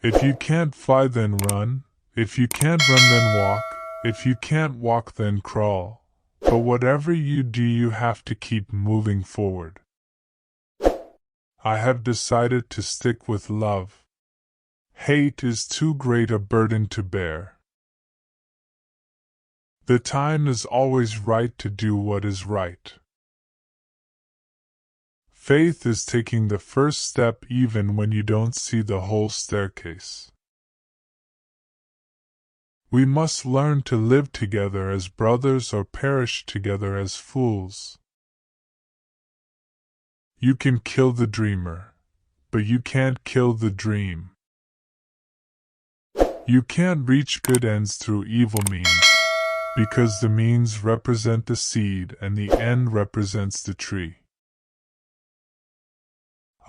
If you can't fly, then run. If you can't run, then walk. If you can't walk, then crawl. But whatever you do, you have to keep moving forward. I have decided to stick with love. Hate is too great a burden to bear. The time is always right to do what is right. Faith is taking the first step even when you don't see the whole staircase. We must learn to live together as brothers or perish together as fools. You can kill the dreamer, but you can't kill the dream. You can't reach good ends through evil means, because the means represent the seed and the end represents the tree.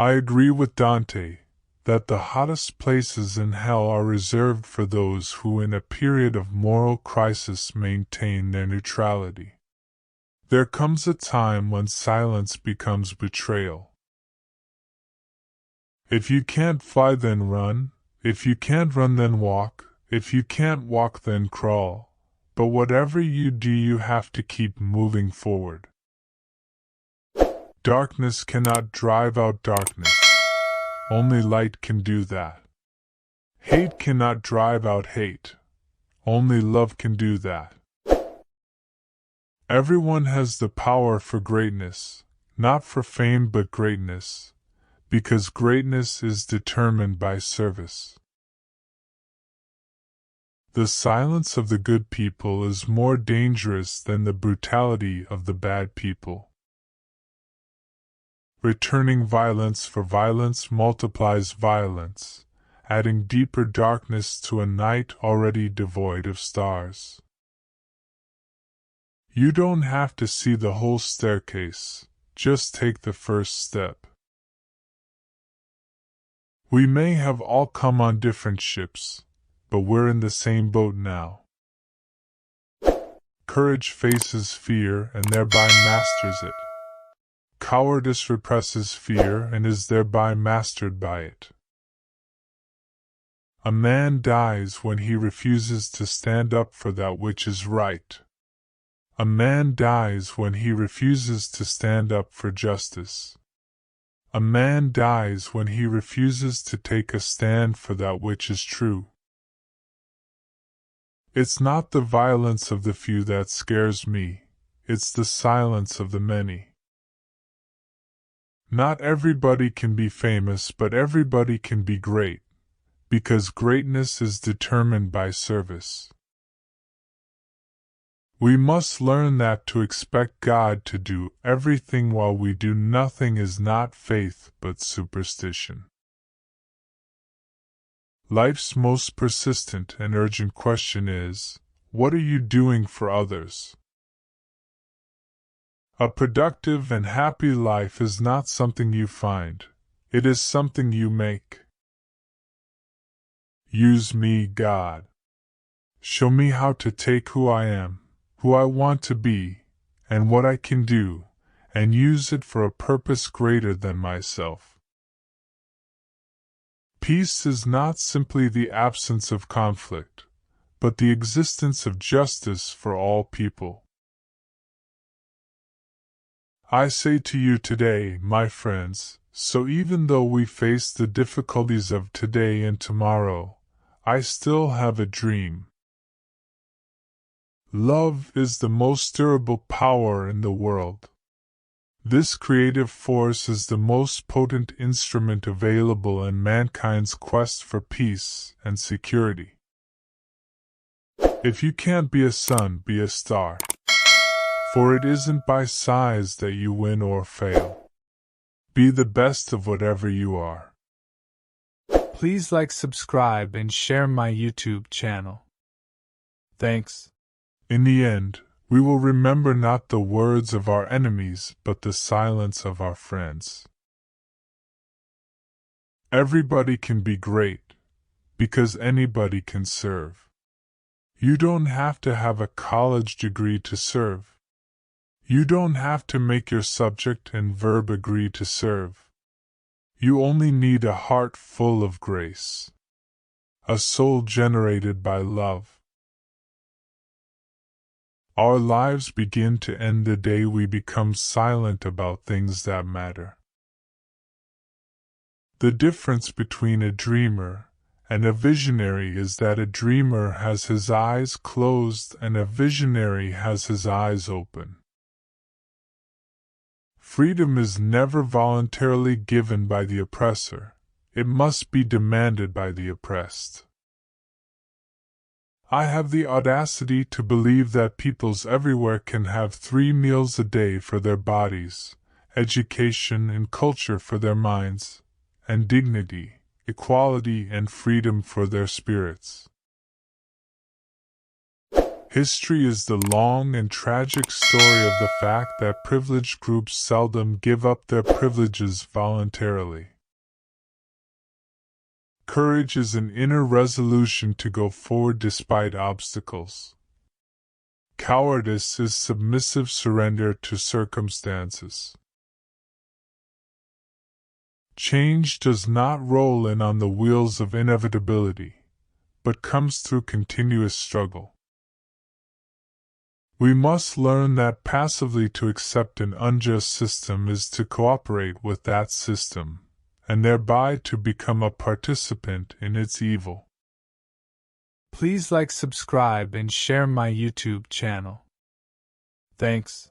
I agree with Dante that the hottest places in hell are reserved for those who in a period of moral crisis maintain their neutrality. There comes a time when silence becomes betrayal. If you can't fly, then run. If you can't run, then walk. If you can't walk, then crawl. But whatever you do, you have to keep moving forward. Darkness cannot drive out darkness. Only light can do that. Hate cannot drive out hate. Only love can do that. Everyone has the power for greatness, not for fame but greatness, because greatness is determined by service. The silence of the good people is more dangerous than the brutality of the bad people. Returning violence for violence multiplies violence, adding deeper darkness to a night already devoid of stars. You don't have to see the whole staircase, just take the first step. We may have all come on different ships, but we're in the same boat now. Courage faces fear and thereby masters it. Cowardice represses fear and is thereby mastered by it. A man dies when he refuses to stand up for that which is right. A man dies when he refuses to stand up for justice. A man dies when he refuses to take a stand for that which is true. It's not the violence of the few that scares me, it's the silence of the many. Not everybody can be famous, but everybody can be great, because greatness is determined by service. We must learn that to expect God to do everything while we do nothing is not faith but superstition. Life's most persistent and urgent question is, what are you doing for others? A productive and happy life is not something you find, it is something you make. Use me, God. Show me how to take who I am, who I want to be, and what I can do, and use it for a purpose greater than myself. Peace is not simply the absence of conflict, but the existence of justice for all people. I say to you today, my friends, so even though we face the difficulties of today and tomorrow, I still have a dream. Love is the most durable power in the world. This creative force is the most potent instrument available in mankind's quest for peace and security. If you can't be a sun, be a star. For it isn't by size that you win or fail. Be the best of whatever you are. Please like, subscribe, and share my YouTube channel. Thanks. In the end, we will remember not the words of our enemies, but the silence of our friends. Everybody can be great, because anybody can serve. You don't have to have a college degree to serve. You don't have to make your subject and verb agree to serve. You only need a heart full of grace. a soul generated by love. Our lives begin to end the day we become silent about things that matter. The difference between a dreamer and a visionary is that a dreamer has his eyes closed and a visionary has his eyes open. Freedom is never voluntarily given by the oppressor, it must be demanded by the oppressed. I have the audacity to believe that peoples everywhere can have 3 meals a day for their bodies, education and culture for their minds, and dignity, equality and freedom for their spirits. History is the long and tragic story of the fact that privileged groups seldom give up their privileges voluntarily. Courage is an inner resolution to go forward despite obstacles. Cowardice is submissive surrender to circumstances. Change does not roll in on the wheels of inevitability, but comes through continuous struggle. We must learn that passively to accept an unjust system is to cooperate with that system, and thereby to become a participant in its evil. Please like, subscribe, and share my YouTube channel. Thanks.